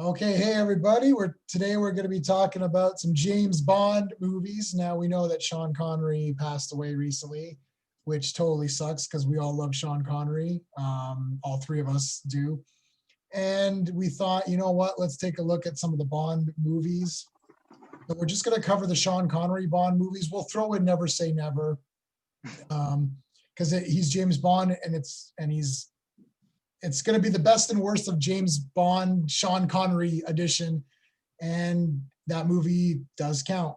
Okay, hey everybody. Today we're going to be talking about some James Bond movies. Now we know that Sean Connery passed away recently, which totally sucks because we all love Sean Connery. All three of us do. And we thought, you know what? Let's take a look at some of the Bond movies. So we're just going to cover the Sean Connery Bond movies. We'll throw in Never Say Never because he's James Bond and it's going to be the best and worst of James Bond, Sean Connery edition, and that movie does count.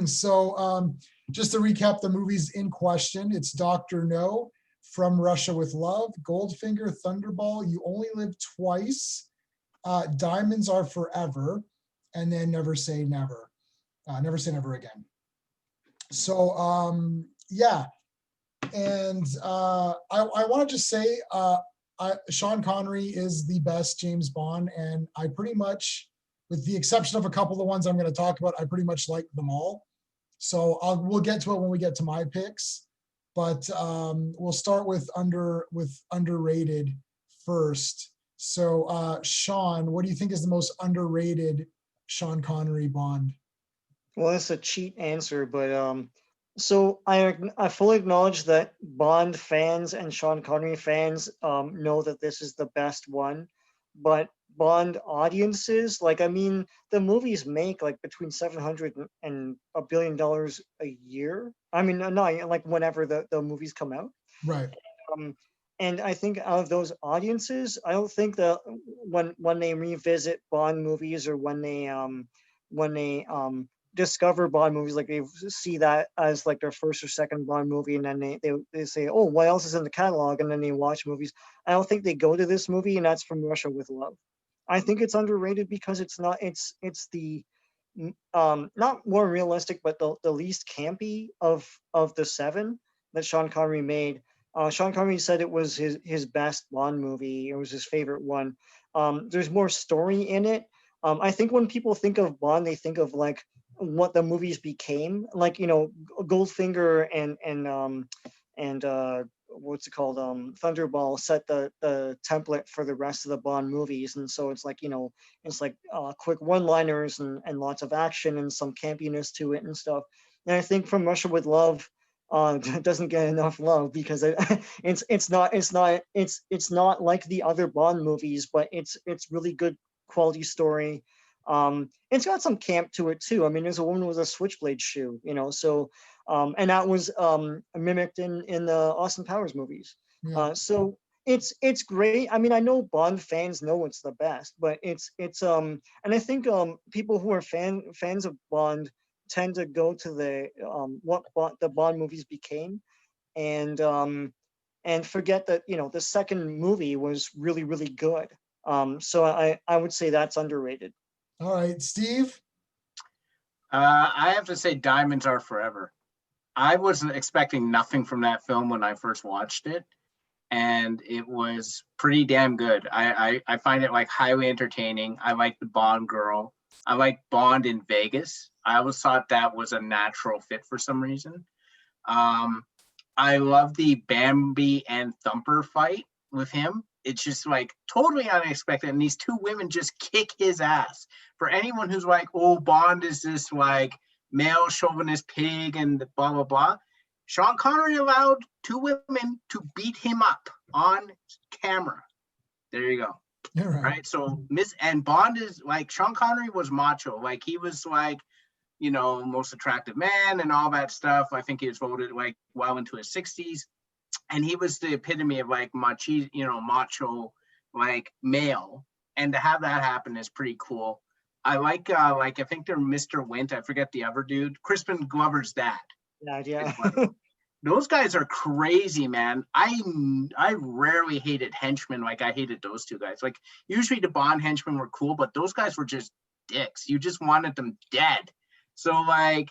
So just to recap the movies in question, it's Dr. No, From Russia with Love, Goldfinger, Thunderball, You Only Live Twice, Diamonds Are Forever, and then Never Say Never. Never Say Never Again. So yeah, and I want to just say, Sean Connery is the best James Bond, and I pretty much, with the exception of a couple of the ones I'm going to talk about, I pretty much like them all. So we'll get to it when we get to my picks, but we'll start with underrated first. So Sean, what do you think is the most underrated Sean Connery Bond? Well, that's a cheat answer, but so I fully acknowledge that Bond fans and Sean Connery fans know that this is the best one, but Bond audiences, like, I mean, the movies make like between 700 and $1 billion a year. I mean, not like whenever the movies come out. Right. Um, and I think out of those audiences, I don't think that when they revisit Bond movies or when they discover Bond movies, like they see that as like their first or second Bond movie, and then they say, oh, what else is in the catalog, and then they watch movies. I don't think they go to this movie, and that's From Russia with Love. I think it's underrated because it's the not more realistic, but the least campy of the seven that Sean Connery made. Sean Connery said it was his best Bond movie. It was his favorite one. There's more story in it. I think when people think of Bond, they think of like what the movies became, like, you know, Goldfinger and what's it called, Thunderball set the template for the rest of the Bond movies. And so it's like, you know, it's like quick one liners and lots of action and some campiness to it and stuff. And I think From Russia with Love doesn't get enough love because it's not like the other Bond movies, but it's really good quality story. It's got some camp to it too. I mean, there's a woman with a switchblade shoe, you know. So, and that was mimicked in the Austin Powers movies. Yeah. So it's great. I mean, I know Bond fans know it's the best, but and I think people who are fans of Bond tend to go to the Bond movies became, and forget that, you know, the second movie was really good. So I would say that's underrated. All right, Steve. I have to say Diamonds Are Forever. I wasn't expecting nothing from that film when I first watched it, and it was pretty damn good. I find it like highly entertaining. I like the Bond girl. I like Bond in Vegas. I always thought that was a natural fit for some reason. I love the Bambi and Thumper fight with him. It's just like totally unexpected. And these two women just kick his ass. For anyone who's like, oh, Bond is this like male chauvinist pig and blah, blah, blah. Sean Connery allowed two women to beat him up on camera. There you go. Right. So and Bond is like, Sean Connery was macho. Like he was like, you know, most attractive man and all that stuff. I think he was voted like well into his 60s. And he was the epitome of like macho, like male. And to have that happen is pretty cool. I like I think they're Mr. Wint. I forget the other dude. Crispin Glover's dad. Yeah. Those guys are crazy, man. I rarely hated henchmen like I hated those two guys. Like usually the Bond henchmen were cool, but those guys were just dicks. You just wanted them dead. So like,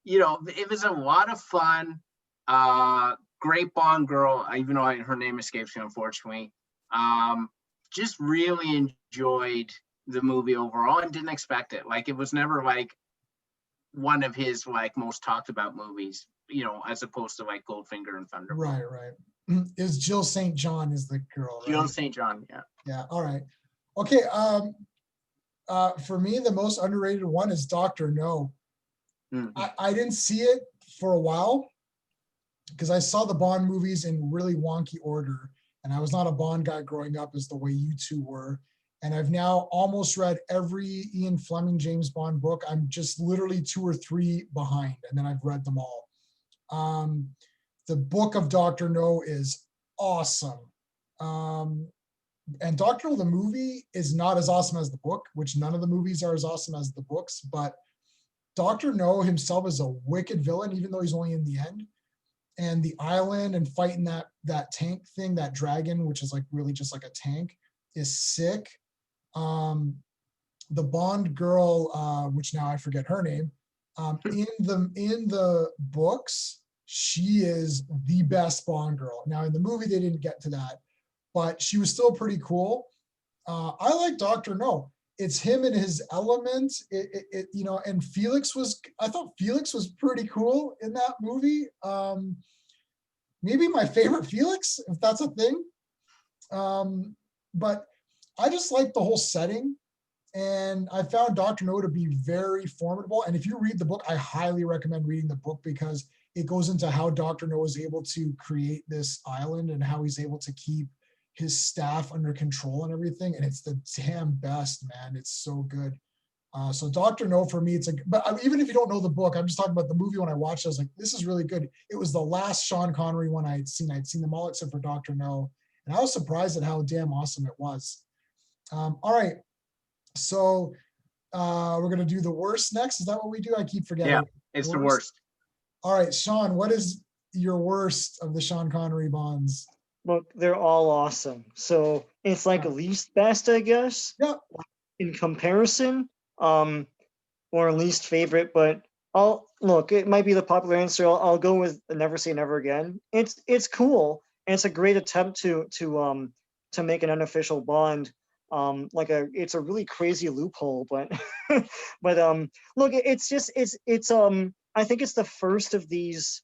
you know, it was a lot of fun. Great Bond girl, even though her name escapes me, unfortunately. Just really enjoyed the movie overall and didn't expect it. Like it was never like one of his like most talked about movies, you know, as opposed to like Goldfinger and Thunderball. Right. Is Jill St. John is the girl, right? Jill St. John, yeah. Yeah. All right. Okay. For me, the most underrated one is Dr. No. Mm. I didn't see it for a while because I saw the Bond movies in really wonky order. And I was not a Bond guy growing up as the way you two were. And I've now almost read every Ian Fleming James Bond book. I'm just literally 2 or 3 behind, and then I've read them all. The book of Dr. No is awesome. And Dr. No, the movie, is not as awesome as the book, which none of the movies are as awesome as the books. But Dr. No himself is a wicked villain, even though he's only in the end. And the island and fighting that tank thing, that dragon, which is like really just like a tank, is sick. The Bond girl, which now I forget her name, in the books, she is the best Bond girl. Now in the movie they didn't get to that, but she was still pretty cool. I like Dr. No. It's him in his element. And I thought Felix was pretty cool in that movie. Maybe my favorite Felix, if that's a thing. But I just like the whole setting. And I found Dr. No to be very formidable. And if you read the book, I highly recommend reading the book because it goes into how Dr. No is able to create this island and how he's able to keep his staff under control and everything. And it's the damn best, man. It's so good. So Dr. No for me, but even if you don't know the book, I'm just talking about the movie. When I watched it, I was like, this is really good. It was the last Sean Connery one I'd seen. I'd seen them all except for Dr. No. And I was surprised at how damn awesome it was. All right. So we're going to do the worst next. Is that what we do? I keep forgetting. Yeah, it's the worst. All right, Sean, what is your worst of the Sean Connery Bonds? Look, they're all awesome. So it's like least best, I guess. Yeah. In comparison, or least favorite, but it might be the popular answer. I'll go with Never Say Never Again. It's cool, and it's a great attempt to make an unofficial Bond. It's a really crazy loophole, but look, I think it's the first of these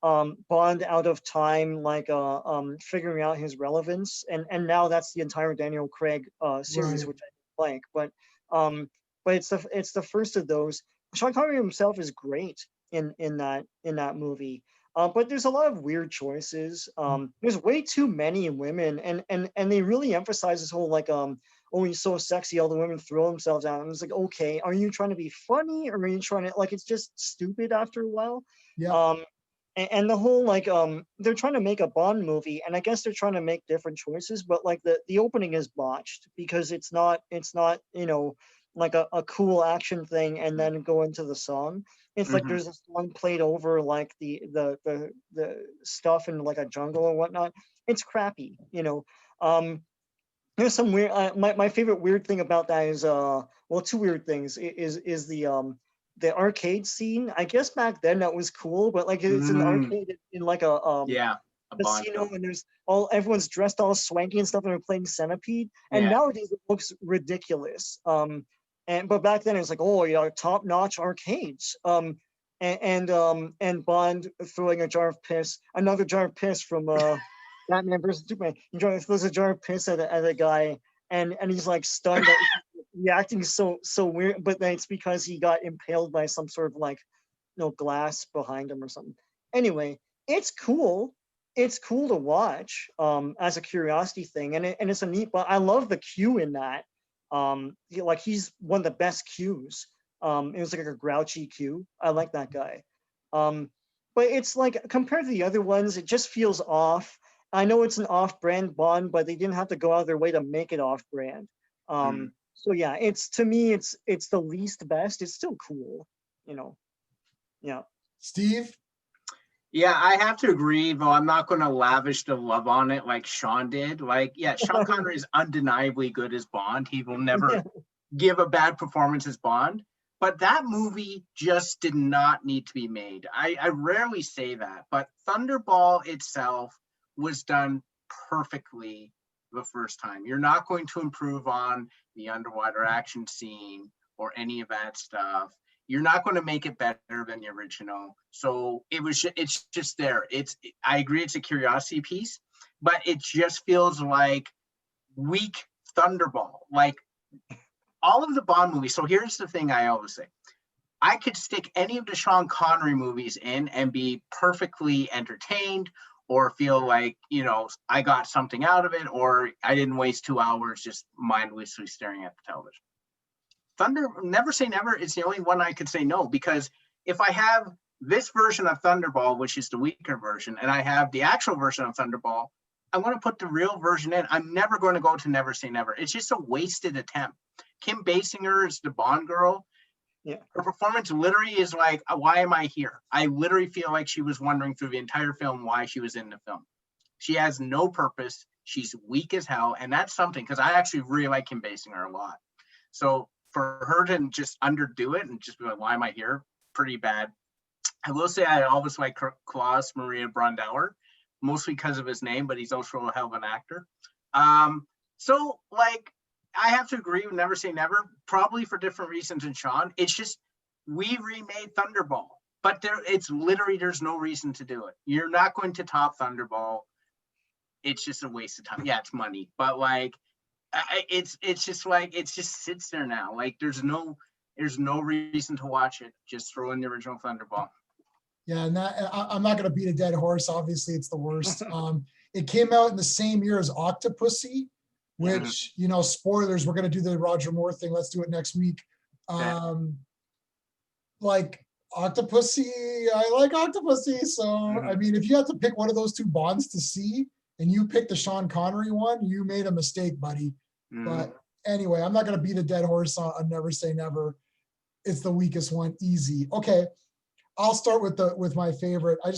Bond out of time, figuring out his relevance, and now that's the entire Daniel Craig series, Right. which I like, but it's the first of those. Sean Connery himself is great in that movie. But there's a lot of weird choices. There's way too many women, and they really emphasize this whole oh, he's so sexy, all the women throw themselves at him. It's like, okay, are you trying to be funny, or are you trying to it's just stupid after a while? Yeah. And the whole they're trying to make a Bond movie, and I guess they're trying to make different choices, but the opening is botched because it's not a cool action thing and then go into the song. It's like there's a song played over the stuff in a jungle or whatnot. It's crappy. There's some weird my favorite weird thing about that is two weird things is the arcade scene. I guess back then that was cool, but it's an arcade in a casino, and there's everyone's dressed all swanky and stuff, and they're playing Centipede. And nowadays it looks ridiculous. But back then it's top-notch arcades. And Bond throwing a jar of piss, another jar of piss from Batman versus Superman. He throws a jar of piss at a guy, and he's stunned, reacting so weird. But then it's because he got impaled by some sort of glass behind him or something. Anyway, it's cool. It's cool to watch as a curiosity thing, and it's a neat. But I love the Q in that. He's one of the best Qs. It was a grouchy Q. I like that guy. But it's compared to the other ones, it just feels off. I know it's an off-brand Bond, but they didn't have to go out of their way to make it off-brand. So yeah, to me, it's the least best. It's still cool, Yeah. Steve? Yeah, I have to agree, though I'm not going to lavish the love on it like Sean did. Sean Connery is undeniably good as Bond. He will never give a bad performance as Bond. But that movie just did not need to be made. I rarely say that, but Thunderball itself was done perfectly the first time. You're not going to improve on the underwater action scene or any of that stuff. You're not going to make it better than the original. So it's just there. I agree it's a curiosity piece, but it just feels like weak Thunderball. all of the Bond movies. So here's the thing I always say. I could stick any of the Sean Connery movies in and be perfectly entertained or feel like, I got something out of it, or I didn't waste 2 hours just mindlessly staring at the television. Never Say Never is the only one I could say no, because if I have this version of Thunderball, which is the weaker version, and I have the actual version of Thunderball, I want to put the real version in. I'm never going to go to Never Say Never. It's just a wasted attempt. Kim Basinger is the Bond girl. Yeah. Her performance literally is like, why am I here? I literally feel like she was wondering through the entire film why she was in the film. She has no purpose. She's weak as hell. And that's something, because I actually really like Kim Basinger a lot. So for her to just underdo it and just be like, why am I here? Pretty bad. I will say I always like Klaus Maria Brandauer, mostly because of his name, but he's also a hell of an actor. So like, I have to agree with Never Say Never, probably for different reasons than Sean. It's just, we remade Thunderball, but it's literally, there's no reason to do it. You're not going to top Thunderball. It's just a waste of time. Yeah, it's money, but like, it's just like, it just sits there now. Like there's no reason to watch it. Just throw in the original Thunderball. Yeah, and I'm not going to beat a dead horse. Obviously, it's the worst. It came out in the same year as Octopussy, which, spoilers, we're going to do the Roger Moore thing. Let's do it next week. Like Octopussy, I like Octopussy. So, I mean, if you have to pick one of those two Bonds to see and you pick the Sean Connery one, you made a mistake, buddy. But anyway, I'm not going to beat a dead horse on Never Say Never. It's the weakest one, easy. Okay, I'll start with my favorite. I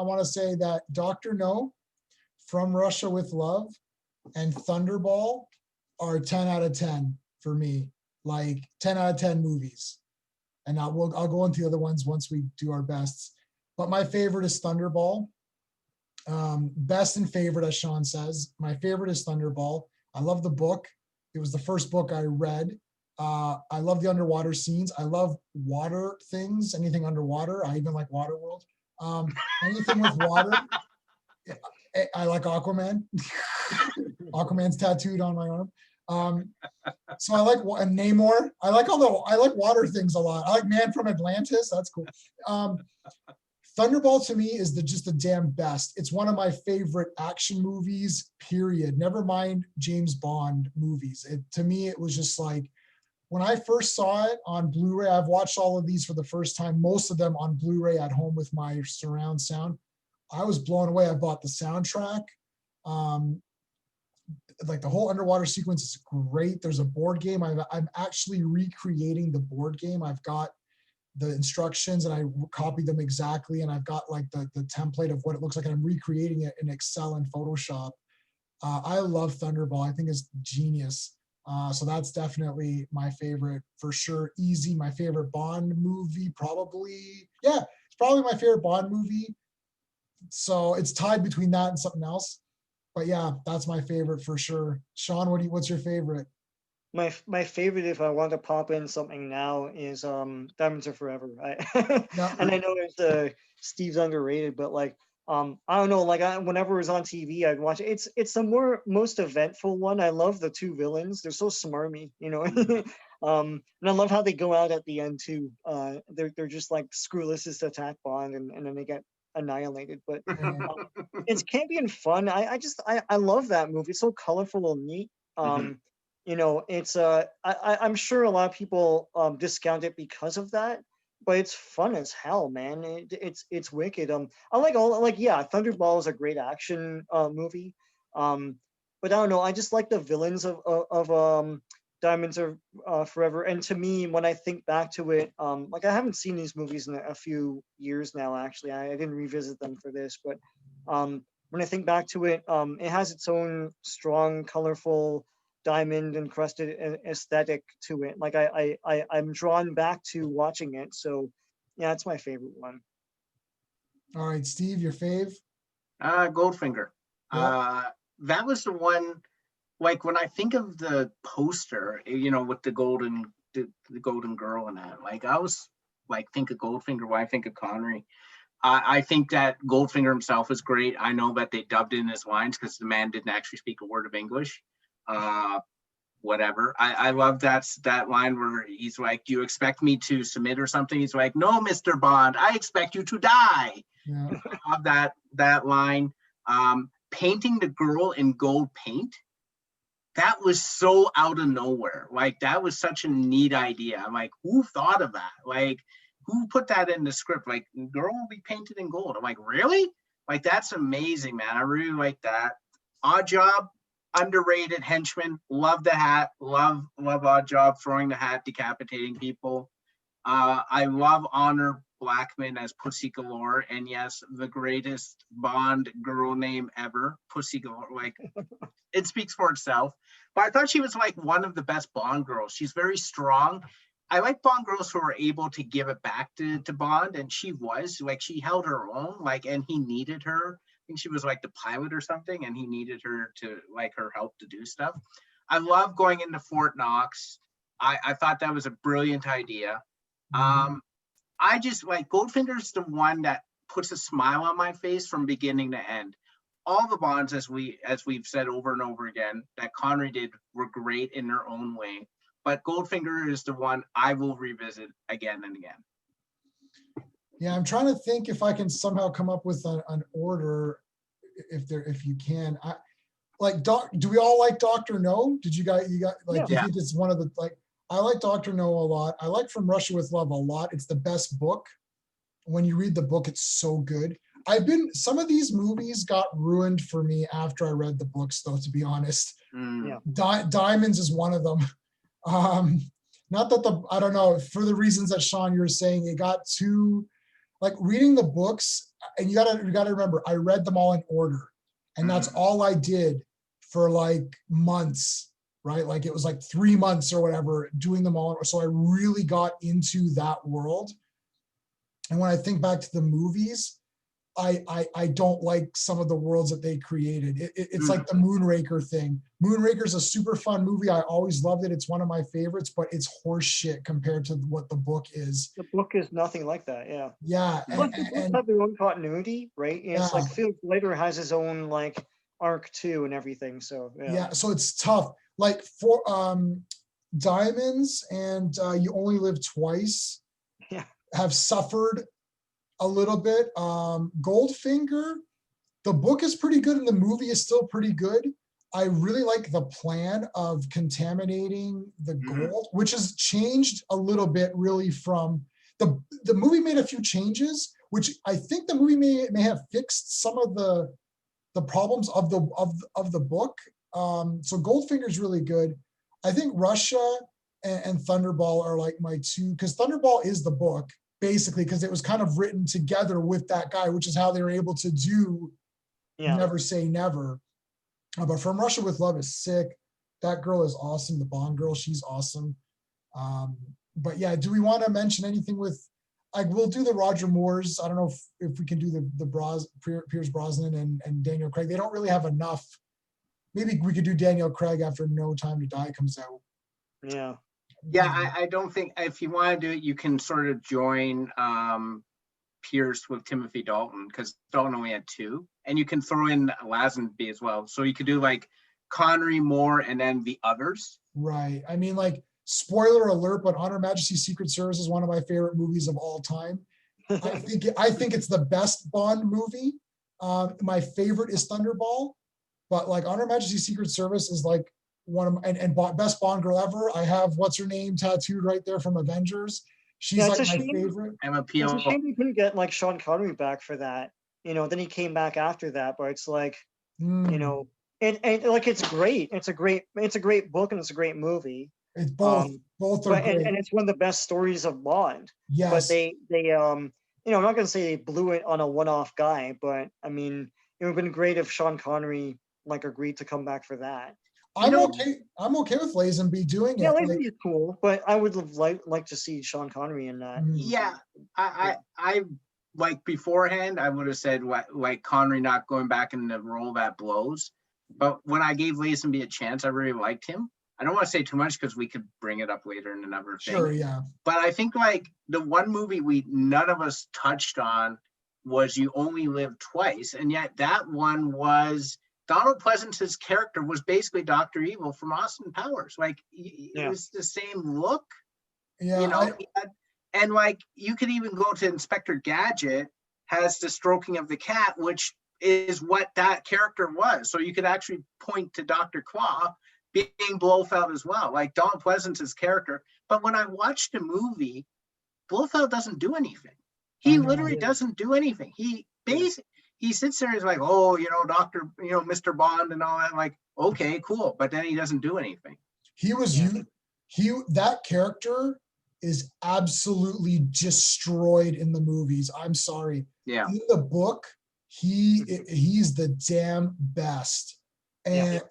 want to say that Dr. No, From Russia with Love, and Thunderball are 10 out of 10 for me, like 10 out of 10 movies. And I'll go into the other ones once we do our bests. But my favorite is Thunderball. Best and favorite, as Sean says. My favorite is Thunderball. I love the book. It was the first book I read. I love the underwater scenes. I love water things, anything underwater. I even like Waterworld. Anything with water. I like Aquaman. Aquaman's tattooed on my arm. So I like and Namor. I like water things a lot. I like Man from Atlantis. That's cool. Thunderball to me is just the damn best. It's one of my favorite action movies, period. Never mind James Bond movies. To me, it was just like, when I first saw it on Blu-ray, I've watched all of these for the first time, most of them on Blu-ray at home with my surround sound. I was blown away. I bought the soundtrack. Like the whole underwater sequence is great. There's a board game. I'm actually recreating the board game. I've got the instructions and I copied them exactly. And I've got like the template of what it looks like. And I'm recreating it in Excel and Photoshop. I love Thunderball. I think it's genius. So that's definitely my favorite for sure. Easy. My favorite Bond movie, probably. Yeah, it's probably my favorite Bond movie. So it's tied between that and something else. But yeah, that's my favorite for sure. Sean, what's your favorite? My favorite, if I want to pop in something now, is Diamonds Are Forever. And I know Steve's underrated, but like I don't know, like whenever it was on TV, I'd watch it. It's the most eventful one. I love the two villains. They're so smarmy, and I love how they go out at the end too. They're just like, screw, let's just attack Bond, and then they get annihilated. But it's campy and fun. I love that movie. It's so colorful and neat. It's I'm sure a lot of people discount it because of that, but it's fun as hell, man. It's wicked. I like Thunderball is a great action movie. But I don't know, I just like the villains of Diamonds Are Forever. And to me, when I think back to it, like, I haven't seen these movies in a few years now, actually. I didn't revisit them for this, but when I think back to it, it has its own strong, colorful, diamond encrusted aesthetic to it. Like I'm drawn back to watching it. So yeah, it's my favorite one. All right, Steve, your fave? Goldfinger. Yep. That was the one, like, when I think of the poster, with the golden girl in that, like, I was like, think of Goldfinger when I think of Connery. I think that Goldfinger himself is great. I know that they dubbed in his lines because the man didn't actually speak a word of English. whatever. I love that line where he's like, "Do you expect me to submit or something?" He's like, "No, Mr. Bond, I expect you to die." Yeah. I love that line. Painting the girl in gold paint. That was so out of nowhere. Like, that was such a neat idea. I'm like, who thought of that? Like, who put that in the script? Like, girl will be painted in gold. I'm like, really? Like, that's amazing, man. I really like that. Odd Job, underrated henchman. Love the hat. Love Odd Job, throwing the hat, decapitating people. I love Honor Blackman as Pussy Galore, and yes, the greatest Bond girl name ever, Pussy Galore. Like, it speaks for itself. But I thought she was like one of the best Bond girls. She's very strong. I like Bond girls who are able to give it back to Bond, and she was like, she held her own, like, and he needed her. I think she was like the pilot or something, and he needed her to like her help to do stuff. I love going into Fort Knox. I thought that was a brilliant idea. I just like Goldfinger's the one that puts a smile on my face from beginning to end. All the Bonds, as we've said over and over again, that Connery did were great in their own way. But Goldfinger is the one I will revisit again and again. Yeah, I'm trying to think if I can somehow come up with an order, if you can. Do we all like Dr. No? Did you got like, Yeah. you think it's one of the, like, I like Dr. No a lot. I like From Russia with Love a lot. It's the best book. When you read the book, it's so good. Some of these movies got ruined for me after I read the books, though, to be honest. Yeah. Diamonds is one of them. Not that I don't know, for the reasons that Sean, you're saying, it got too, like, reading the books, and you gotta remember, I read them all in order. And that's all I did for like months, right? Like, it was like 3 months or whatever doing them all. So I really got into that world. And when I think back to the movies, I don't like some of the worlds that they created. It's like the Moonraker thing. Moonraker's a super fun movie. I always loved it. It's one of my favorites, but it's horse shit compared to what the book is. The book is nothing like that. Yeah. Yeah. Plus, the books have their own continuity, right? And it's Yeah. like Felix Leiter has his own like arc too and everything. So Yeah. So it's tough. Like, for Diamonds and You Only Live Twice Yeah. have suffered a little bit. Goldfinger, the book is pretty good and the movie is still pretty good. I really like the plan of contaminating the gold, which has changed a little bit really from the movie made a few changes, which I think the movie may have fixed some of the problems of the book. So Goldfinger is really good. I think Russia and Thunderball are like my two, because Thunderball is the book, basically, because it was kind of written together with that guy, which is how they were able to do Never Say Never. But From Russia with Love is sick. That girl is awesome. The Bond girl, she's awesome. But yeah, do we want to mention anything with, like, we'll do the Roger Moores. I don't know if we can do the Pierce Brosnan and Daniel Craig. They don't really have enough. Maybe we could do Daniel Craig after No Time to Die comes out. Yeah. Yeah, I don't think, if you want to do it, you can sort of join Pierce with Timothy Dalton, because Dalton only had 2, and you can throw in Lazenby as well. So you could do like Connery, Moore, and then the others. Right. I mean, like, spoiler alert, but On Her Majesty's Secret Service is one of my favorite movies of all time. I think it's the best Bond movie. My favorite is Thunderball, but like On Her Majesty's Secret Service is like one of my, best Bond girl ever. I have what's her name tattooed right there from Avengers. She's like my favorite. Emma It's Peel. a shame we couldn't get like Sean Connery back for that. Then he came back after that, but it's like, and like, it's great. It's a great book and it's a great movie. It's both are great. And it's one of the best stories of Bond. Yes. But they I'm not gonna say they blew it on a one-off guy, but I mean, it would have been great if Sean Connery like agreed to come back for that. I'm okay with Lazenby doing it. Yeah, Lazenby is cool, but I would have like to see Sean Connery in that. Yeah, I like beforehand, I would have said like Connery not going back in the role that blows. But when I gave Lazenby a chance, I really liked him. I don't want to say too much because we could bring it up later in another thing. Sure, yeah. But I think like the one movie none of us touched on was You Only Live Twice, and yet that one was Donald Pleasance's character was basically Dr. Evil from Austin Powers. Like it was the same look, Yeah, you know, and like you could even go to Inspector Gadget has the stroking of the cat, which is what that character was. So you could actually point to Dr. Claw being Blofeld as well, like Donald Pleasance's character. But when I watched the movie, Blofeld doesn't do anything. He literally doesn't do anything. He basically he sits there and he's like, oh, you know, Mr. Bond and all that. I'm like, okay, cool. But then he doesn't do anything. he was that character is absolutely destroyed in the movies. I'm sorry. Yeah. In the book, he's the damn best. And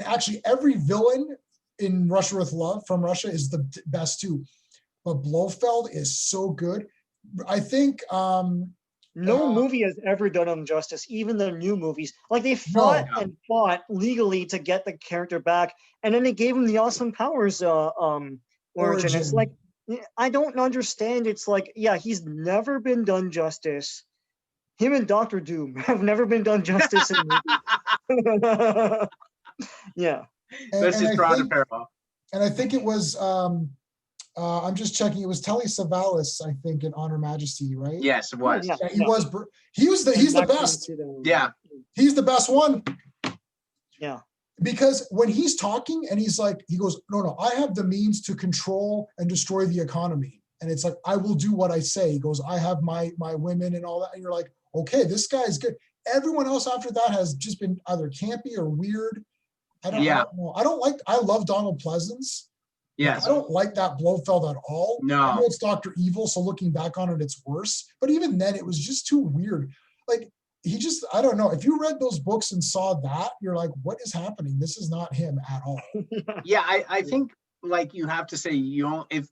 actually every villain in Russia with Love from Russia is the best too. But Blofeld is so good. I think no movie has ever done him justice, even the new movies. Like they fought and fought legally to get the character back, and then they gave him the awesome powers origin. It's like, I don't understand. It's like, yeah, he's never been done justice. Him and Doctor Doom have never been done justice in movies. Yeah. Let's just draw the parallel. And I think it was I'm just checking. It was Telly Savalas, I think, in On Her Majesty, right? Yes, it was. Yeah, he's the best. Yeah. He's the best one. Yeah. Because when he's talking and he goes, no, I have the means to control and destroy the economy. And it's like, I will do what I say. He goes, I have my women and all that. And you're like, okay, this guy's good. Everyone else after that has just been either campy or weird. I don't know. I love Donald Pleasance. Yes. I don't like that Blofeld at all. No. I know it's Dr. Evil, so looking back on it, it's worse. But even then, it was just too weird. Like, I don't know. If you read those books and saw that, you're like, what is happening? This is not him at all. Yeah, I think, like, you have to say, if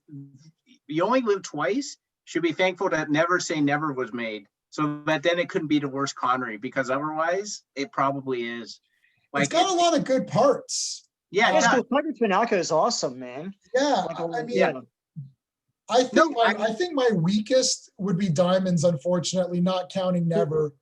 you only live twice, should be thankful that Never Say Never was made. So that then it couldn't be the worst Connery, because otherwise, it probably is. Like, it's got a lot of good parts. Yeah, Tiger Tanaka is awesome, man. Yeah, I mean, I think my weakest would be Diamonds, unfortunately, not counting Never,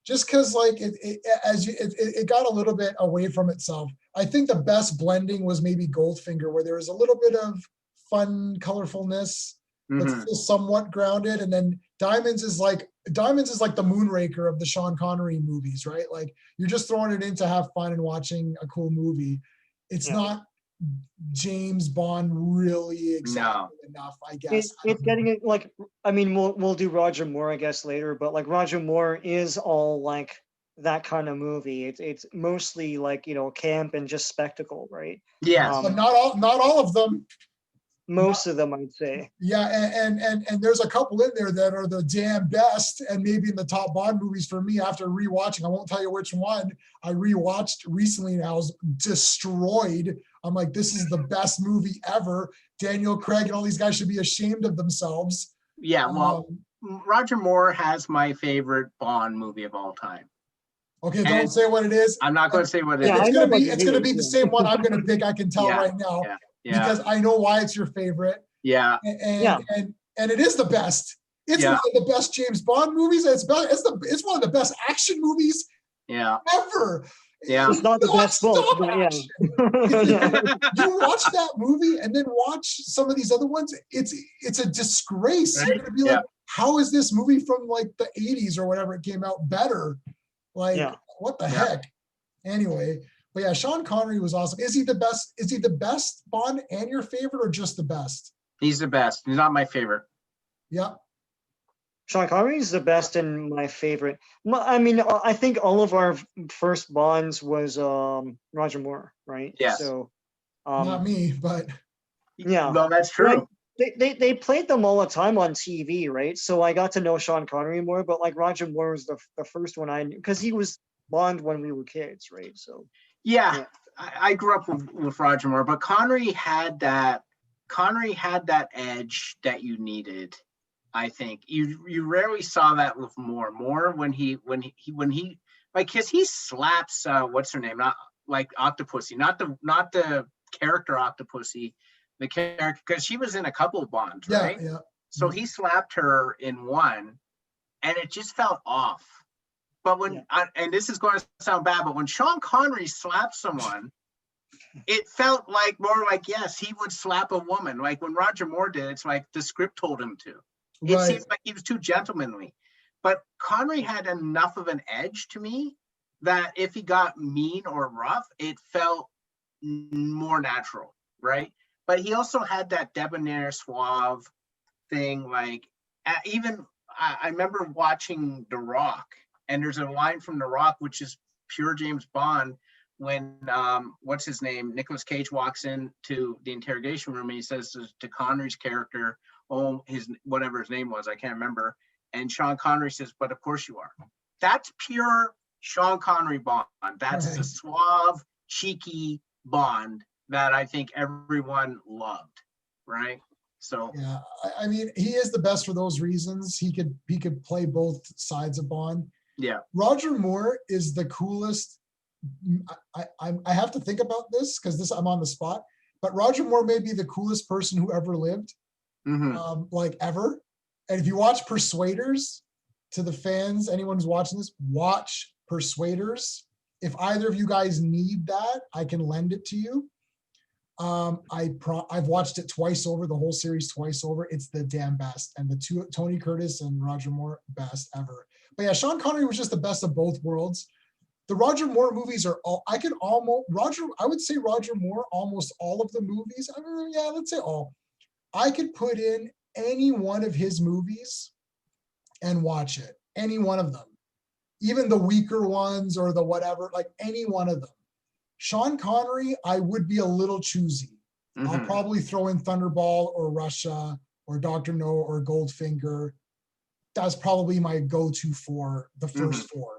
just because like it got a little bit away from itself. I think the best blending was maybe Goldfinger, where there was a little bit of fun colorfulness, but still somewhat grounded. And then Diamonds is like the Moonraker of the Sean Connery movies, right? Like you're just throwing it in to have fun and watching a cool movie. It's not James Bond really exactly enough, I guess. It's getting it like, I mean, we'll do Roger Moore, I guess, later, but like Roger Moore is all like that kind of movie. It's mostly like, you know, camp and just spectacle, right? Yeah. But not all of them. Most of them, I'd say. Yeah, and there's a couple in there that are the damn best, and maybe in the top Bond movies for me after rewatching. I won't tell you which one. I rewatched recently and I was destroyed. I'm like, this is the best movie ever. Daniel Craig and all these guys should be ashamed of themselves. Yeah, well, Roger Moore has my favorite Bond movie of all time. Okay, don't say what it is. I'm not going to say what it is. It's gonna be the same one I'm gonna pick. I can tell right now. Yeah. Because I know why it's your favorite. Yeah. And it is the best. It's one of the best James Bond movies. It's one of the best action movies ever. Yeah. It's not the best book, but you watch that movie and then watch some of these other ones, it's a disgrace. Right? You're gonna be like, how is this movie from like the 80s or whatever it came out better? Like, what the heck? Anyway. But yeah, Sean Connery was awesome. Is he the best? Is he the best Bond and your favorite, or just the best? He's the best. He's not my favorite. Yeah. Sean Connery is the best and my favorite. I mean, I think all of our first Bonds was Roger Moore, right? Yes. So, not me, but no, that's true. Like, they played them all the time on TV, right? So I got to know Sean Connery more, but like Roger Moore was the first one I knew because he was Bond when we were kids, right? So. Yeah. I grew up with Roger Moore, but Connery had that edge that you needed. I think you rarely saw that with Moore. Moore when he like, cause he slaps what's her name, not like Octopussy, not the character Octopussy, the character, because she was in a couple of Bonds, right? Yeah. So he slapped her in one, and it just felt off. But when and this is going to sound bad, but when Sean Connery slapped someone, it felt like more like, yes, he would slap a woman. Like when Roger Moore did, it's like the script told him to. It Right. seems like he was too gentlemanly. But Connery had enough of an edge to me that if he got mean or rough, it felt more natural, right? But he also had that debonair, suave thing. Like even I remember watching The Rock, and there's a line from The Rock which is pure James Bond when what's his name, Nicolas Cage walks into the interrogation room and he says to Connery's character, oh, his whatever his name was, I can't remember, and Sean Connery says, but of course you are. That's pure Sean Connery Bond. That's Right. the suave, cheeky Bond that I think everyone loved, right? So Yeah, I mean, he is the best for those reasons. He could play both sides of Bond. yeah. Roger Moore is the coolest. I have to think about this because I'm on the spot. But Roger Moore may be the coolest person who ever lived, like ever. And if you watch Persuaders, to the fans, anyone who's watching this, watch Persuaders. If either of you guys need that, I can lend it to you. I've watched it twice over, the whole series twice over. It's the damn best. And the two, Tony Curtis and Roger Moore, best ever. But yeah, Sean Connery was just the best of both worlds. The Roger Moore movies are all, I would say Roger Moore, almost all of the movies. I mean, yeah, let's say all. I could put in any one of his movies and watch it. Any one of them. Even the weaker ones or the whatever, like any one of them. Sean Connery, I would be a little choosy. I'll probably throw in Thunderball or Russia or Dr. No or Goldfinger. That's probably my go-to for the first four.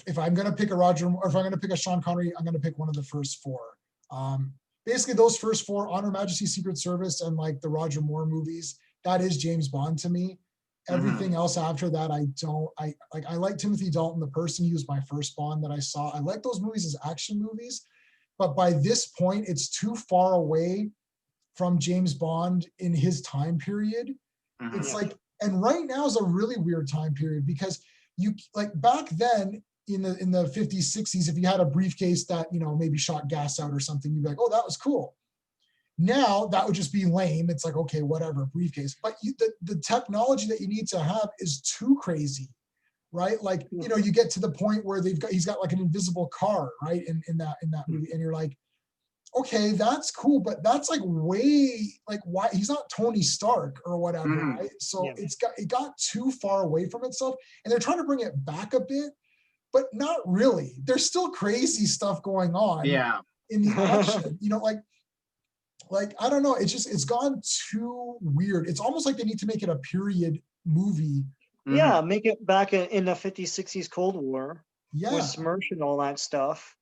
If I'm going to pick a Roger, or if I'm going to pick a Sean Connery, I'm going to pick one of the first four. Basically, those first four, Honor Majesty, Secret Service, and like the Roger Moore movies, that is James Bond to me. Everything else after that, I like Timothy Dalton, the person. He was my first Bond that I saw. I like those movies as action movies, but by this point, it's too far away from James Bond in his time period. It's like, and right now is a really weird time period because you like back then in the 50s, 60s, if you had a briefcase that, you know, maybe shot gas out or something, you'd be like, oh, that was cool. Now that would just be lame. It's like, okay, whatever, briefcase. But the technology that you need to have is too crazy, right? Like, you know, you get to the point where he's got like an invisible car, right? In that movie, and you're like, okay, that's cool, but that's like way like why he's not Tony Stark or whatever, right? So it got too far away from itself, and they're trying to bring it back a bit, but not really. There's still crazy stuff going on. Yeah. In the action, you know, like I don't know, it's gone too weird. It's almost like they need to make it a period movie. Yeah, make it back in the 50s, 60s Cold War. Yeah. With Smersh and all that stuff.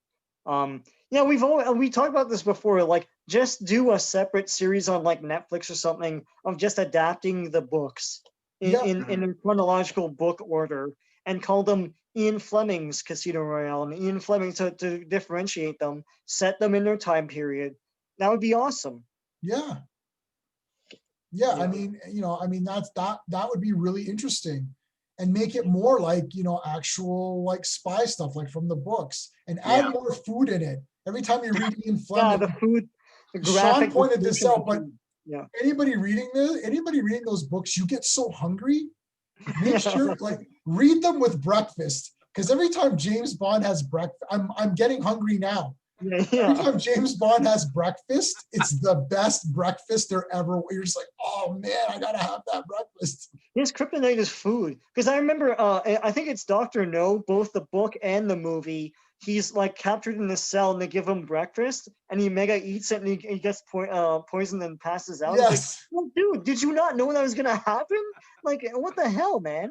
Yeah, we talked about this before. Like, just do a separate series on like Netflix or something of just adapting the books in a chronological book order and call them Ian Fleming's Casino Royale and Ian Fleming to differentiate them, set them in their time period. That would be awesome. Yeah. I mean, you know, that would be really interesting, and make it more like, you know, actual like spy stuff like from the books, and add more food in it. Every time you read Ian Fleming, the food. Sean pointed this out, but anybody reading those books, you get so hungry. Make sure like read them with breakfast, because every time James Bond has breakfast, I'm getting hungry now. Every time James Bond has breakfast, it's the best breakfast there ever. You're just like, oh man, I gotta have that breakfast. His kryptonite is food. Because I remember, I think it's Dr. No, both the book and the movie. He's like captured in a cell, and they give him breakfast, and he mega eats it, and he gets poisoned and passes out. Yes. Like, well, dude, did you not know that was gonna happen? Like, what the hell, man?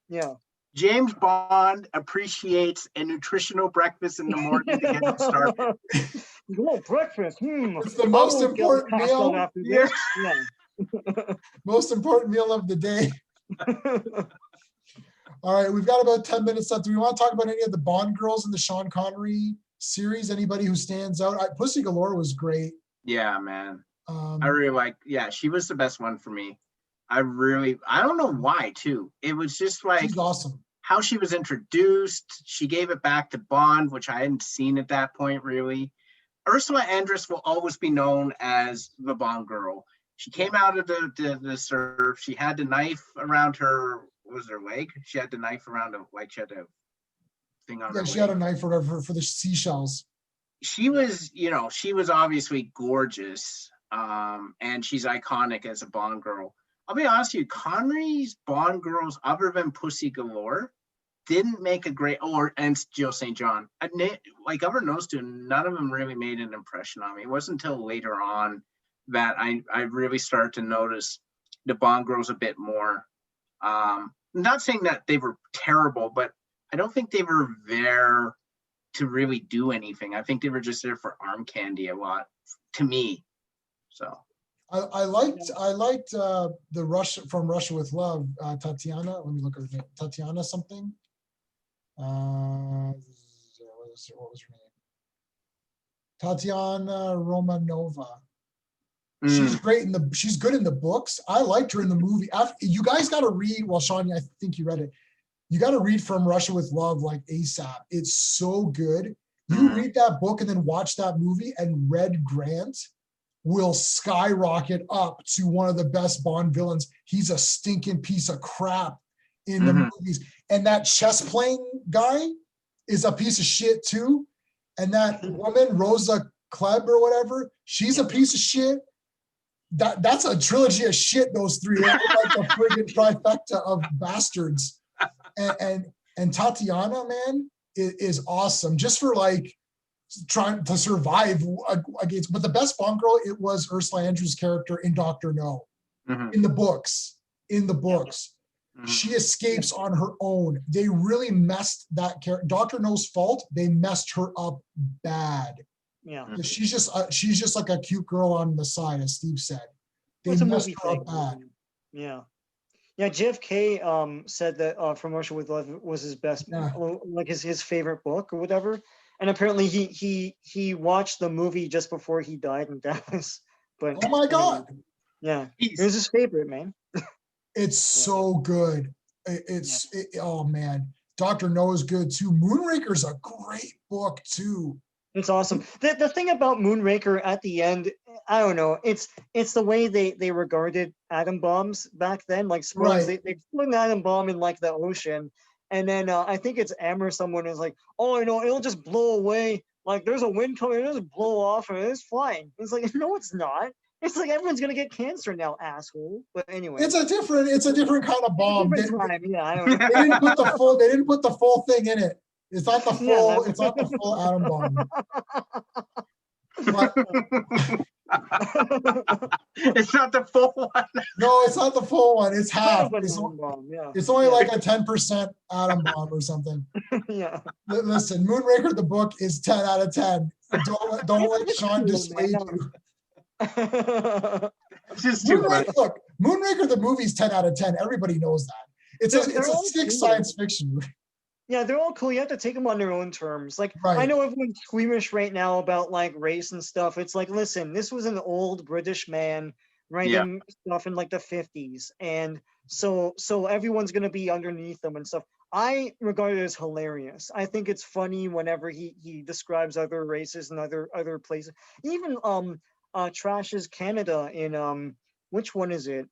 Yeah. James Bond appreciates a nutritional breakfast in the morning to get him started. Oh, breakfast. It's the most important meal. After this. Most important meal of the day. All right, we've got about 10 minutes left. Do we want to talk about any of the Bond girls in the Sean Connery series? Anybody who stands out? Pussy Galore was great. Yeah, man. I really like. Yeah, she was the best one for me. I don't know why too. It was just like, she's awesome. how she was introduced. She gave it back to Bond, which I hadn't seen at that point really. Ursula Andress will always be known as the Bond girl. She came out of the surf. She had the knife around her, was her leg? She had the knife around her, like she had a thing on her she leg. had a knife or whatever for the seashells. She was, she was obviously gorgeous. And she's iconic as a Bond girl. I'll be honest with you, Connery's Bond girls, other than Pussy Galore, didn't make a great, and Jill St. John. Like other than those two, none of them really made an impression on me. It wasn't until later on that I really started to notice the Bond girls a bit more. Not saying that they were terrible, but I don't think they were there to really do anything. I think they were just there for arm candy a lot, to me. So I liked the Russia with Love, Tatiana. Let me look at her name. Tatiana something. What was her name? Tatiana Romanova. She's great she's good in the books. I liked her in the movie. You guys got to read, well, Sean, I think you read it. You got to read From Russia with Love like ASAP. It's so good. You read that book and then watch that movie, and Red Grant will skyrocket up to one of the best Bond villains. He's a stinking piece of crap in the movies. And that chess playing guy is a piece of shit too. And that woman, Rosa Klebb or whatever, she's a piece of shit. That's a trilogy of shit, those three. They're like a friggin' trifecta of bastards. And Tatiana, man, is awesome just for like trying to survive against. But the best Bond girl, it was Ursula Andrews' character in Dr. No. In the books. She escapes on her own. They really messed that character. Dr. No's fault. They messed her up bad. Yeah. She's just like a cute girl on the side, as Steve said. They messed her up bad. Yeah. Yeah, JFK said that From Russia with Love was his best, like his favorite book or whatever. And apparently he watched the movie just before he died in Dallas. But oh my God. Yeah, it was his favorite, man. It's so good. Oh man. Dr. No is good too. Moonraker's a great book too. It's awesome. The thing about Moonraker at the end, I don't know. It's the way they regarded atom bombs back then. Like suppose they put an atom bomb in like the ocean, and then I think it's M or someone is like, oh, it'll just blow away. Like there's a wind coming, it'll just blow off, and it's flying. It's like, no, it's not. It's like everyone's gonna get cancer now, asshole. But anyway, it's a different kind of bomb. Yeah, I don't know. They didn't put the full thing in it. It's not the full. It's not the full atom bomb. But, it's not the full one. No, it's not the full one. It's half. It's only like a 10% atom bomb or something. Yeah. Listen, Moonraker the book is 10 out of 10. Don't let Sean dissuade you. Just too much. Look, Moonraker the movie's 10 out of 10. Everybody knows that. It's a sick science fiction movie. Yeah, they're all cool. You have to take them on their own terms. Like, I know everyone's squeamish right now about like race and stuff. It's like, listen, this was an old British man writing stuff in like the 50s. And so everyone's going to be underneath them and stuff. I regard it as hilarious. I think it's funny whenever he describes other races and other places. Even trashes Canada in which one is it?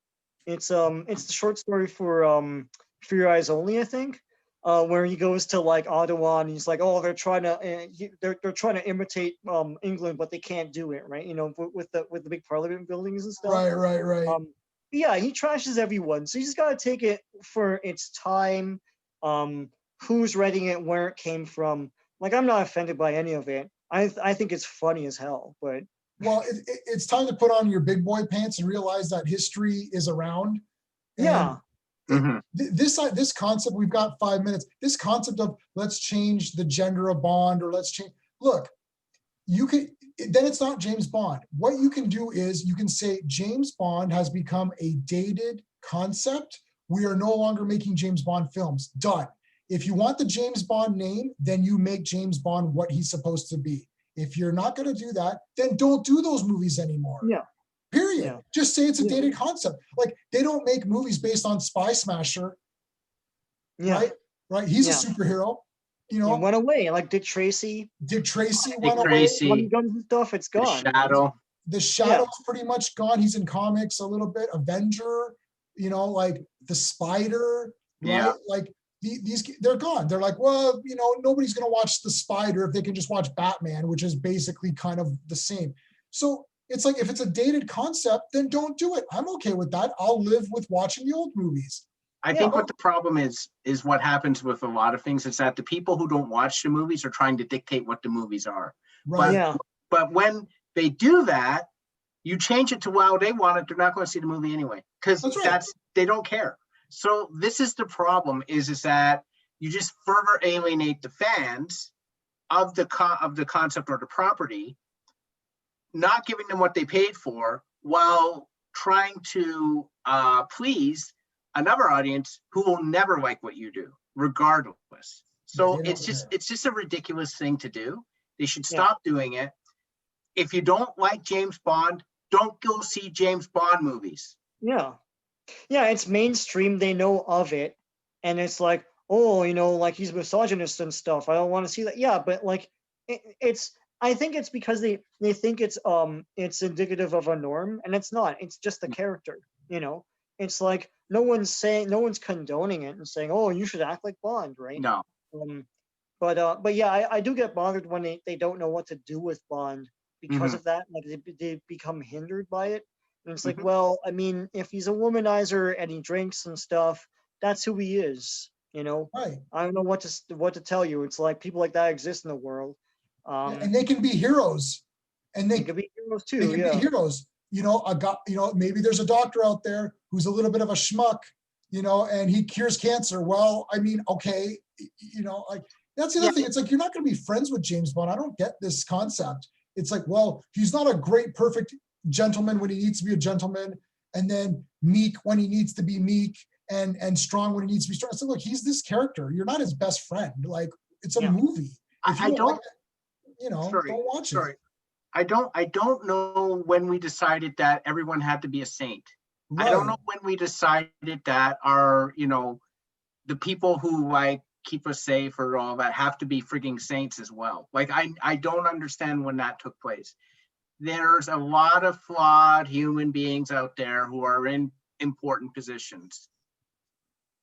It's the short story for Your Eyes Only, I think. Where he goes to like Ottawa and he's like, oh, they're trying to imitate England, but they can't do it, right? With the big Parliament buildings and stuff. Right. Yeah, he trashes everyone, so you just gotta take it for its time. Who's writing it, where it came from. Like, I'm not offended by any of it. I think it's funny as hell, but well, it's time to put on your big boy pants and realize that history is around. Yeah. This concept, we've got 5 minutes. This concept of let's change the gender of Bond, or let's change. Look, you can. Then it's not James Bond. What you can do is you can say James Bond has become a dated concept. We are no longer making James Bond films. Done. If you want the James Bond name, then you make James Bond what he's supposed to be. If you're not going to do that, then don't do those movies anymore. Yeah. Period. Yeah. Just say it's a dated concept. Like, they don't make movies based on Spy Smasher. Yeah. Right? right? He's a Yeah. superhero. You It know, went away. Like Dick Tracy, Dick Tracy Dick went away. Tracy, Gun guns and stuff, it's The gone. Shadow. The Shadow's pretty much gone. He's in comics a little bit. Avenger, you know, like the Spider, right? Yeah. Like these, they're gone. They're like, well, you know, nobody's gonna watch the Spider if they can just watch Batman, which is basically kind of the same. So it's like, if it's a dated concept, then don't do it. I'm okay with that. I'll live with watching the old movies. I think what the problem is what happens with a lot of things is that the people who don't watch the movies are trying to dictate what the movies are. Right. Yeah. But when they do that, you change it to, well, they want it, they're not going to see the movie anyway, because they don't care. So this is the problem, is that you just further alienate the fans of the concept or the property, not giving them what they paid for, while trying to please another audience who will never like what you do, regardless. So it's just a ridiculous thing to do. They should stop doing it. If you don't like James Bond, don't go see James Bond movies. Yeah. Yeah, it's mainstream. They know of it. And it's like, oh, you know, like he's misogynist and stuff. I don't want to see that. Yeah, but like I think it's because they think it's indicative of a norm, and it's not. It's just the character, you know. It's like no one's condoning it and saying, oh, you should act like Bond, right? No. But yeah, I do get bothered when they don't know what to do with Bond because of that. Like they become hindered by it. And it's like, well, I mean, if he's a womanizer and he drinks and stuff, that's who he is, you know. Right. I don't know what to tell you. It's like people like that exist in the world. And they can be heroes. And they can be heroes too. They can be heroes. You know, maybe there's a doctor out there who's a little bit of a schmuck, you know, and he cures cancer. Well, I mean, okay, you know, like that's the other thing. It's like, you're not going to be friends with James Bond. I don't get this concept. It's like, well, he's not a great, perfect gentleman when he needs to be a gentleman, and then meek when he needs to be meek, and strong when he needs to be strong. So look, he's this character. You're not his best friend. Like, it's a movie. If you don't like it, you know, don't watch it. I don't know when we decided that everyone had to be a saint. Right. I don't know when we decided that our, you know, the people who like keep us safe or all that have to be frigging saints as well. Like, I don't understand when that took place. There's a lot of flawed human beings out there who are in important positions.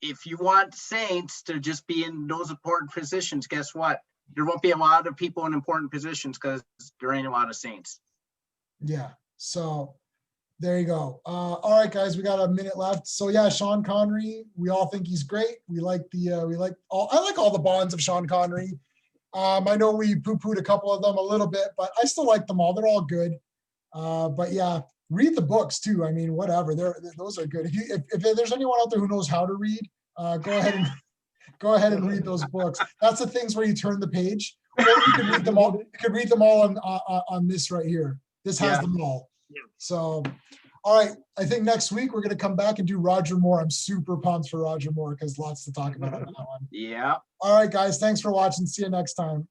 If you want saints to just be in those important positions, guess what? There won't be a lot of people in important positions because there ain't a lot of saints. Yeah. So there you go. All right, guys, we got a minute left. So yeah, Sean Connery, we all think he's great. I like all the Bonds of Sean Connery. I know we poo-pooed a couple of them a little bit, but I still like them all. They're all good. But yeah, read the books too. I mean, whatever. Those are good. If there's anyone out there who knows how to read, go ahead and read those books. That's the things where you turn the page. Or you can read them all. You can read them all on this right here. This has them all. Yeah. So, all right. I think next week we're going to come back and do Roger Moore. I'm super pumped for Roger Moore because lots to talk about on that one. Yeah. All right, guys. Thanks for watching. See you next time.